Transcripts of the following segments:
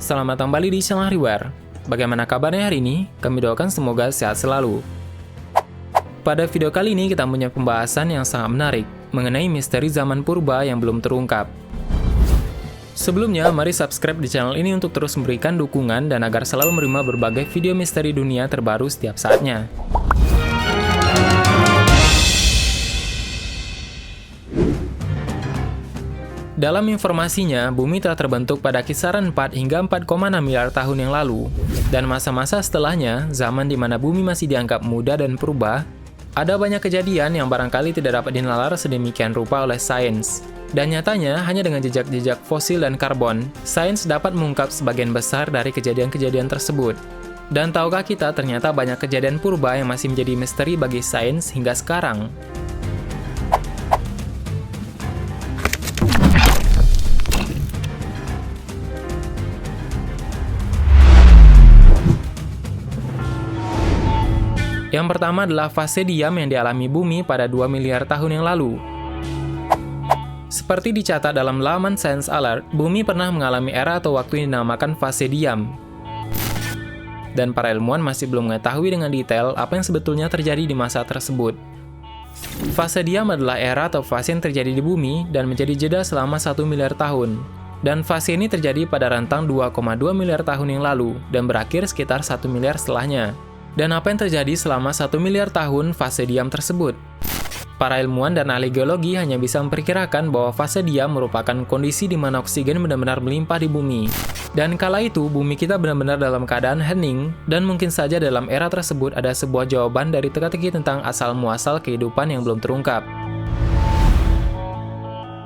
selamat kembali di channel Hariwar. Bagaimana kabarnya hari ini? Kami doakan semoga sehat selalu. Pada video kali ini kita punya pembahasan yang sangat menarik mengenai misteri zaman purba yang belum terungkap. Sebelumnya, mari subscribe di channel ini untuk terus memberikan dukungan dan agar selalu menerima berbagai video misteri dunia terbaru setiap saatnya. Dalam informasinya, bumi telah terbentuk pada kisaran 4 hingga 4,6 miliar tahun yang lalu. Dan masa-masa setelahnya, zaman di mana bumi masih dianggap muda dan purba, ada banyak kejadian yang barangkali tidak dapat dinalar sedemikian rupa oleh sains. Dan nyatanya, hanya dengan jejak-jejak fosil dan karbon, sains dapat mengungkap sebagian besar dari kejadian-kejadian tersebut. Dan tahukah kita ternyata banyak kejadian purba yang masih menjadi misteri bagi sains hingga sekarang? Yang pertama adalah fase diam yang dialami bumi pada 2 miliar tahun yang lalu. Seperti dicatat dalam laman Science Alert, bumi pernah mengalami era atau waktu yang dinamakan fase diam. Dan para ilmuwan masih belum mengetahui dengan detail apa yang sebetulnya terjadi di masa tersebut. Fase diam adalah era atau fase yang terjadi di bumi dan menjadi jeda selama 1 miliar tahun. Dan fase ini terjadi pada rentang 2,2 miliar tahun yang lalu dan berakhir sekitar 1 miliar setelahnya. Dan apa yang terjadi selama 1 miliar tahun fase diam tersebut? Para ilmuwan dan ahli geologi hanya bisa memperkirakan bahwa fase diam merupakan kondisi di mana oksigen benar-benar melimpah di bumi. Dan kala itu, bumi kita benar-benar dalam keadaan hening, dan mungkin saja dalam era tersebut ada sebuah jawaban dari teka-teki tentang asal-muasal kehidupan yang belum terungkap.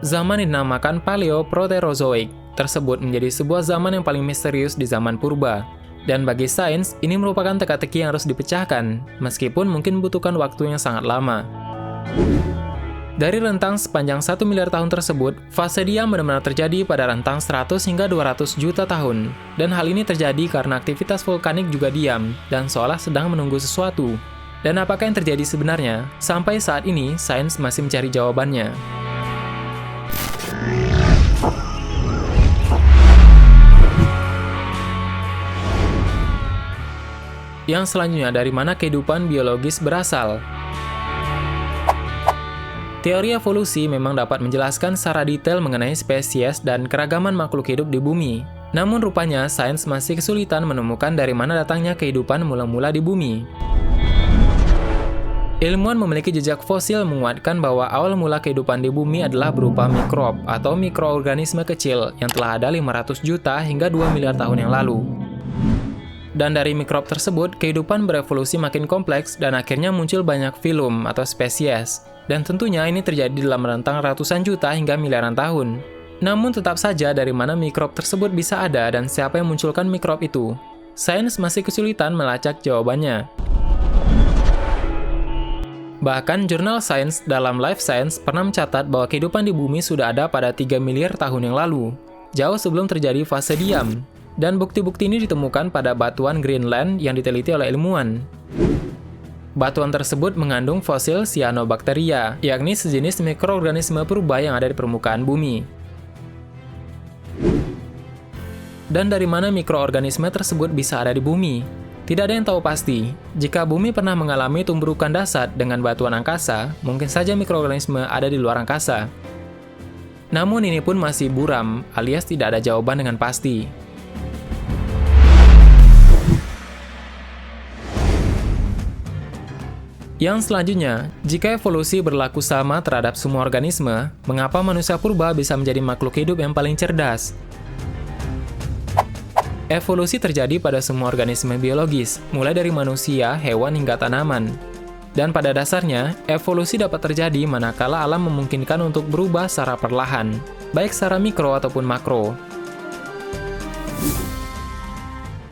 Zaman dinamakan Paleoproterozoik tersebut menjadi sebuah zaman yang paling misterius di zaman purba. Dan bagi sains, ini merupakan teka-teki yang harus dipecahkan, meskipun mungkin membutuhkan waktu yang sangat lama. Dari rentang sepanjang 1 miliar tahun tersebut, fase diam benar-benar terjadi pada rentang 100 hingga 200 juta tahun. Dan hal ini terjadi karena aktivitas vulkanik juga diam, dan seolah sedang menunggu sesuatu. Dan apakah yang terjadi sebenarnya? Sampai saat ini, sains masih mencari jawabannya. Yang selanjutnya, dari mana kehidupan biologis berasal? Teori evolusi memang dapat menjelaskan secara detail mengenai spesies dan keragaman makhluk hidup di bumi. Namun rupanya, sains masih kesulitan menemukan dari mana datangnya kehidupan mula-mula di bumi. Ilmuwan memiliki jejak fosil menguatkan bahwa awal mula kehidupan di bumi adalah berupa mikrob atau mikroorganisme kecil yang telah ada 500 juta hingga 2 miliar tahun yang lalu. Dan dari mikrob tersebut, kehidupan berevolusi makin kompleks dan akhirnya muncul banyak filum atau spesies. Dan tentunya ini terjadi dalam rentang ratusan juta hingga miliaran tahun. Namun tetap saja dari mana mikrob tersebut bisa ada dan siapa yang munculkan mikrob itu? Sains masih kesulitan melacak jawabannya. Bahkan jurnal sains dalam Life Science pernah mencatat bahwa kehidupan di bumi sudah ada pada 3 miliar tahun yang lalu, jauh sebelum terjadi fase diam. Dan bukti-bukti ini ditemukan pada batuan Greenland yang diteliti oleh ilmuwan. Batuan tersebut mengandung fosil cyanobacteria, yakni sejenis mikroorganisme purba yang ada di permukaan bumi. Dan dari mana mikroorganisme tersebut bisa ada di bumi? Tidak ada yang tahu pasti. Jika bumi pernah mengalami tumbukan dasar dengan batuan angkasa, mungkin saja mikroorganisme ada di luar angkasa. Namun ini pun masih buram, alias tidak ada jawaban dengan pasti. Yang selanjutnya, jika evolusi berlaku sama terhadap semua organisme, mengapa manusia purba bisa menjadi makhluk hidup yang paling cerdas? Evolusi terjadi pada semua organisme biologis, mulai dari manusia, hewan, hingga tanaman. Dan pada dasarnya, evolusi dapat terjadi manakala alam memungkinkan untuk berubah secara perlahan, baik secara mikro ataupun makro.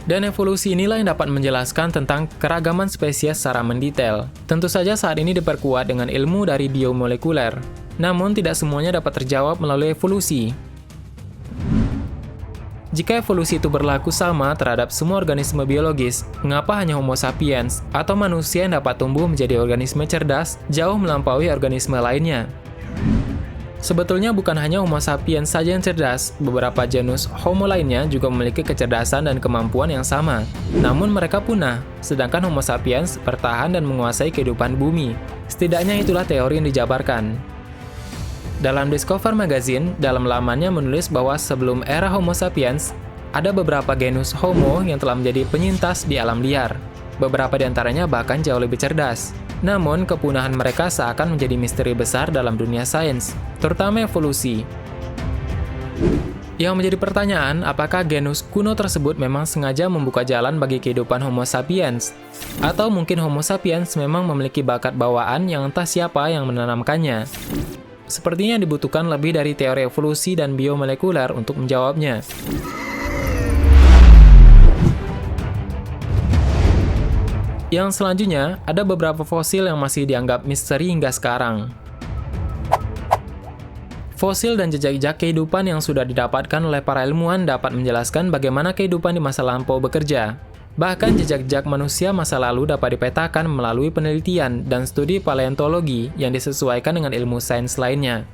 Dan evolusi inilah yang dapat menjelaskan tentang keragaman spesies secara mendetail. Tentu saja saat ini diperkuat dengan ilmu dari biomolekuler. Namun tidak semuanya dapat terjawab melalui evolusi. Jika evolusi itu berlaku sama terhadap semua organisme biologis, mengapa hanya Homo sapiens atau manusia yang dapat tumbuh menjadi organisme cerdas jauh melampaui organisme lainnya? Sebetulnya bukan hanya Homo sapiens saja yang cerdas, beberapa genus Homo lainnya juga memiliki kecerdasan dan kemampuan yang sama. Namun mereka punah, sedangkan Homo sapiens bertahan dan menguasai kehidupan bumi. Setidaknya itulah teori yang dijabarkan. Dalam Discover Magazine, dalam lamannya menulis bahwa sebelum era Homo sapiens, ada beberapa genus Homo yang telah menjadi penyintas di alam liar. Beberapa di antaranya bahkan jauh lebih cerdas. Namun, kepunahan mereka seakan menjadi misteri besar dalam dunia sains, terutama evolusi. Yang menjadi pertanyaan, apakah genus kuno tersebut memang sengaja membuka jalan bagi kehidupan Homo sapiens? Atau mungkin Homo sapiens memang memiliki bakat bawaan yang entah siapa yang menanamkannya? Sepertinya dibutuhkan lebih dari teori evolusi dan biomolekuler untuk menjawabnya. Yang selanjutnya, ada beberapa fosil yang masih dianggap misteri hingga sekarang. Fosil dan jejak-jejak kehidupan yang sudah didapatkan oleh para ilmuwan dapat menjelaskan bagaimana kehidupan di masa lampau bekerja. Bahkan jejak-jejak manusia masa lalu dapat dipetakan melalui penelitian dan studi paleontologi yang disesuaikan dengan ilmu sains lainnya.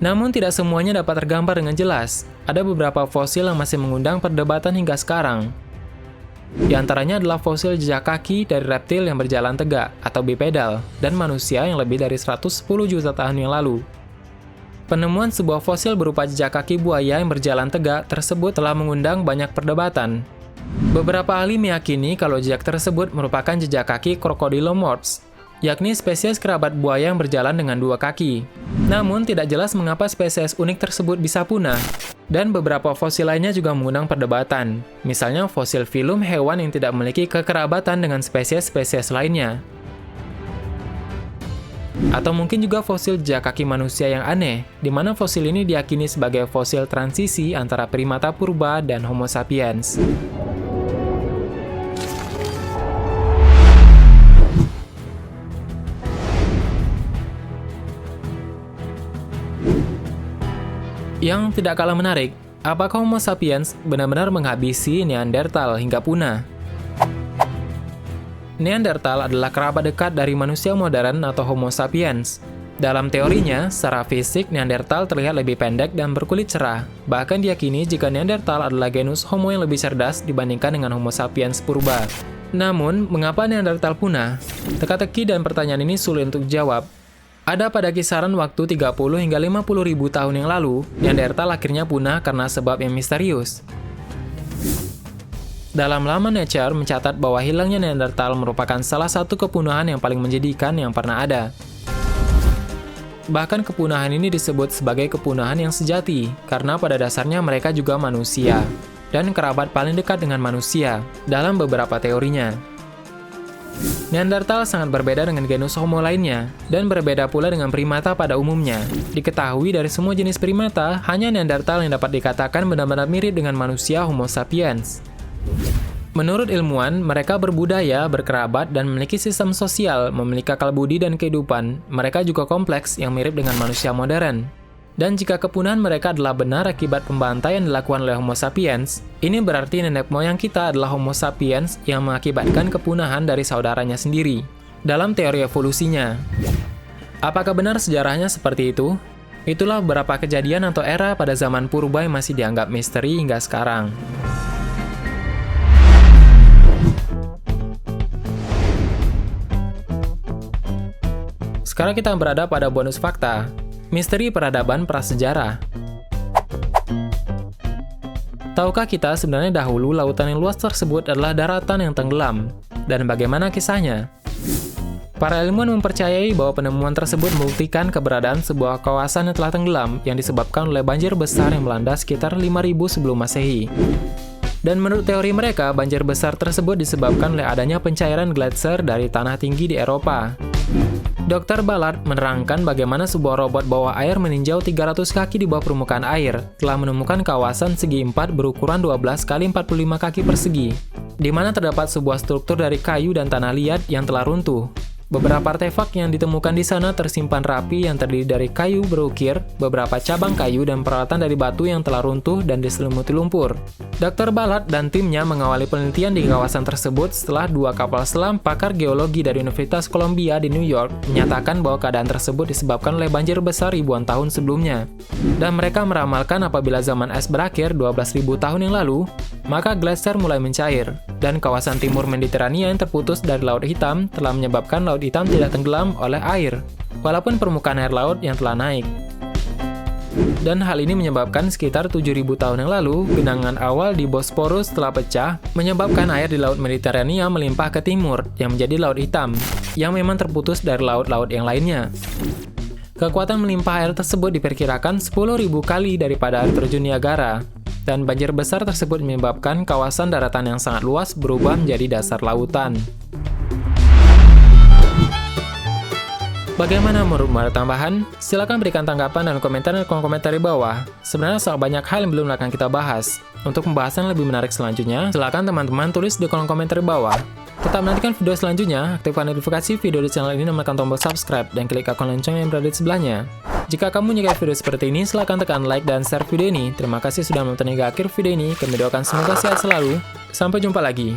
Namun tidak semuanya dapat tergambar dengan jelas. Ada beberapa fosil yang masih mengundang perdebatan hingga sekarang. Di antaranya adalah fosil jejak kaki dari reptil yang berjalan tegak atau bipedal dan manusia yang lebih dari 110 juta tahun yang lalu. Penemuan sebuah fosil berupa jejak kaki buaya yang berjalan tegak tersebut telah mengundang banyak perdebatan. Beberapa ahli meyakini kalau jejak tersebut merupakan jejak kaki Crocodylomorphs, yakni spesies kerabat buaya yang berjalan dengan dua kaki. Namun tidak jelas mengapa spesies unik tersebut bisa punah. Dan beberapa fosil lainnya juga mengundang perdebatan. Misalnya fosil filum hewan yang tidak memiliki kekerabatan dengan spesies-spesies lainnya. Atau mungkin juga fosil jejak kaki manusia yang aneh, di mana fosil ini diyakini sebagai fosil transisi antara primata purba dan Homo sapiens. Yang tidak kalah menarik, apakah Homo sapiens benar-benar menghabisi Neanderthal hingga punah? Neanderthal adalah kerabat dekat dari manusia modern atau Homo sapiens. Dalam teorinya, secara fisik Neanderthal terlihat lebih pendek dan berkulit cerah. Bahkan diyakini jika Neanderthal adalah genus Homo yang lebih cerdas dibandingkan dengan Homo sapiens purba. Namun, mengapa Neanderthal punah? Teka-teki dan pertanyaan ini sulit untuk dijawab. Ada pada kisaran waktu 30 hingga 50 ribu tahun yang lalu, Neanderthal akhirnya punah karena sebab yang misterius. Dalam laman Nature mencatat bahwa hilangnya Neanderthal merupakan salah satu kepunahan yang paling menjadikan yang pernah ada. Bahkan kepunahan ini disebut sebagai kepunahan yang sejati, karena pada dasarnya mereka juga manusia, dan kerabat paling dekat dengan manusia, dalam beberapa teorinya. Neanderthal sangat berbeda dengan genus Homo lainnya, dan berbeda pula dengan primata pada umumnya. Diketahui dari semua jenis primata, hanya Neanderthal yang dapat dikatakan benar-benar mirip dengan manusia Homo sapiens. Menurut ilmuwan, mereka berbudaya, berkerabat, dan memiliki sistem sosial, memiliki akal budi dan kehidupan. Mereka juga kompleks yang mirip dengan manusia modern. Dan jika kepunahan mereka adalah benar akibat pembantaian yang dilakukan oleh Homo sapiens, ini berarti nenek moyang kita adalah Homo sapiens yang mengakibatkan kepunahan dari saudaranya sendiri. Dalam teori evolusinya, apakah benar sejarahnya seperti itu? Itulah beberapa kejadian atau era pada zaman purba yang masih dianggap misteri hingga sekarang. Sekarang kita berada pada bonus fakta. Misteri peradaban prasejarah. Tahukah kita sebenarnya dahulu lautan yang luas tersebut adalah daratan yang tenggelam? Dan bagaimana kisahnya? Para ilmuwan mempercayai bahwa penemuan tersebut membuktikan keberadaan sebuah kawasan yang telah tenggelam yang disebabkan oleh banjir besar yang melanda sekitar 5000 sebelum Masehi. Dan menurut teori mereka, banjir besar tersebut disebabkan oleh adanya pencairan gletser dari tanah tinggi di Eropa. Dr. Ballard menerangkan bagaimana sebuah robot bawah air meninjau 300 kaki di bawah permukaan air telah menemukan kawasan segi 4 berukuran 12 kali 45 kaki persegi, di mana terdapat sebuah struktur dari kayu dan tanah liat yang telah runtuh. Beberapa artefak yang ditemukan di sana tersimpan rapi yang terdiri dari kayu berukir, beberapa cabang kayu, dan peralatan dari batu yang telah runtuh dan diselimuti lumpur. Dr. Ballard dan timnya mengawali penelitian di kawasan tersebut setelah 2 kapal selam pakar geologi dari Universitas Columbia di New York menyatakan bahwa keadaan tersebut disebabkan oleh banjir besar ribuan tahun sebelumnya. Dan mereka meramalkan apabila zaman es berakhir 12.000 tahun yang lalu, maka gletser mulai mencair, dan kawasan timur Mediterania yang terputus dari Laut Hitam telah menyebabkan Laut Hitam tidak tenggelam oleh air, walaupun permukaan air laut yang telah naik. Dan hal ini menyebabkan sekitar 7.000 tahun yang lalu, genangan awal di Bosporus telah pecah, menyebabkan air di Laut Mediterania melimpah ke timur, yang menjadi Laut Hitam, yang memang terputus dari laut-laut yang lainnya. Kekuatan melimpah air tersebut diperkirakan 10.000 kali daripada air terjun Niagara, dan banjir besar tersebut menyebabkan kawasan daratan yang sangat luas berubah menjadi dasar lautan. Bagaimana menurut ada tambahan? Silahkan berikan tanggapan dan komentar di kolom komentar di bawah. Sebenarnya sangat banyak hal yang belum akan kita bahas. Untuk pembahasan lebih menarik selanjutnya, silahkan teman-teman tulis di kolom komentar di bawah. Tetap menantikan video selanjutnya, aktifkan notifikasi video di channel ini dan menekan tombol subscribe, dan klik ikon lonceng yang berada di sebelahnya. Jika kamu menyukai video seperti ini, silahkan tekan like dan share video ini. Terima kasih sudah menonton hingga akhir video ini, kami doakan semoga sehat selalu. Sampai jumpa lagi.